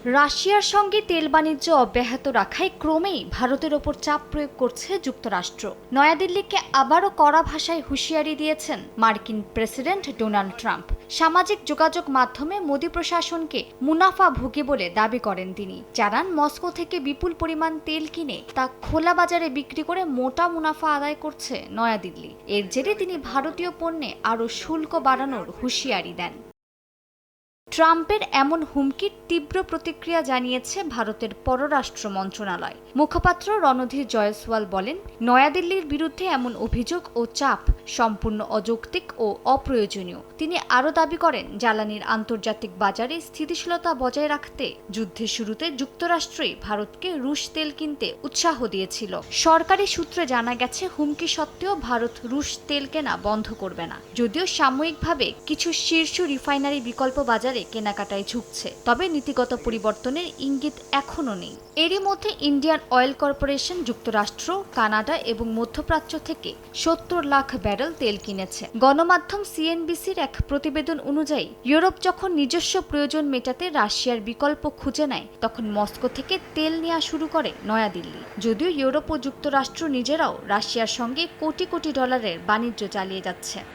রাশিয়ার সঙ্গে তেল বাণিজ্য অব্যাহত রাখায় ক্রমেই ভারতের ওপর চাপ প্রয়োগ করছে যুক্তরাষ্ট্র। নয়াদিল্লিকে আবারও কড়া ভাষায় হুঁশিয়ারি দিয়েছেন মার্কিন প্রেসিডেন্ট ডোনাল্ড ট্রাম্প। সামাজিক যোগাযোগ মাধ্যমে মোদি প্রশাসনকে মুনাফাভোগী বলে দাবি করেন তিনি। জানান, মস্কো থেকে বিপুল পরিমাণ তেল কিনে তা খোলা বাজারে বিক্রি করে মোটা মুনাফা আদায় করছে নয়াদিল্লি। এর জেরে তিনি ভারতীয় পণ্যে আরও শুল্ক বাড়ানোর হুঁশিয়ারি দেন। ট্রাম্পের এমন হুমকির তীব্র প্রতিক্রিয়া জানিয়েছে ভারতের পররাষ্ট্র মন্ত্রণালয়। মুখপাত্র রণধীর জয়সওয়াল বলেন, নয়াদিল্লির বিরুদ্ধে এমন অভিযোগ ও চাপ সম্পূর্ণ অযৌক্তিক ও অপ্রয়োজনীয়। তিনি আরও দাবি করেন, জ্বালানির আন্তর্জাতিক বাজারে স্থিতিশীলতা বজায় রাখতে যুদ্ধের শুরুতে যুক্তরাষ্ট্রই ভারতকে রুশ তেল কিনতে উৎসাহ দিয়েছিল। সরকারি সূত্রে জানা গেছে, হুমকি সত্ত্বেও ভারত রুশ তেল কেনা বন্ধ করবে না। যদিও সাময়িকভাবে কিছু শীর্ষ রিফাইনারি বিকল্প বাজারে কেনাকাটায় ঝুঁকছে, তবে নীতিগত পরিবর্তনের ইঙ্গিত এখনও নেই। এরই মধ্যে ইন্ডিয়ান অয়েল কর্পোরেশন যুক্তরাষ্ট্র, কানাডা এবং মধ্যপ্রাচ্য থেকে ৭০ লাখ ব্যারেল তেল কিনেছে। গণমাধ্যম সিএনবিসির এক প্রতিবেদন অনুযায়ী, ইউরোপ যখন নিজস্ব প্রয়োজন মেটাতে রাশিয়ার বিকল্প খুঁজে নেয়, তখন মস্কো থেকে তেল নেওয়া শুরু করে নয়াদিল্লি। যদিও ইউরোপ ও যুক্তরাষ্ট্র নিজেরাও রাশিয়ার সঙ্গে কোটি কোটি ডলারের বাণিজ্য চালিয়ে যাচ্ছে।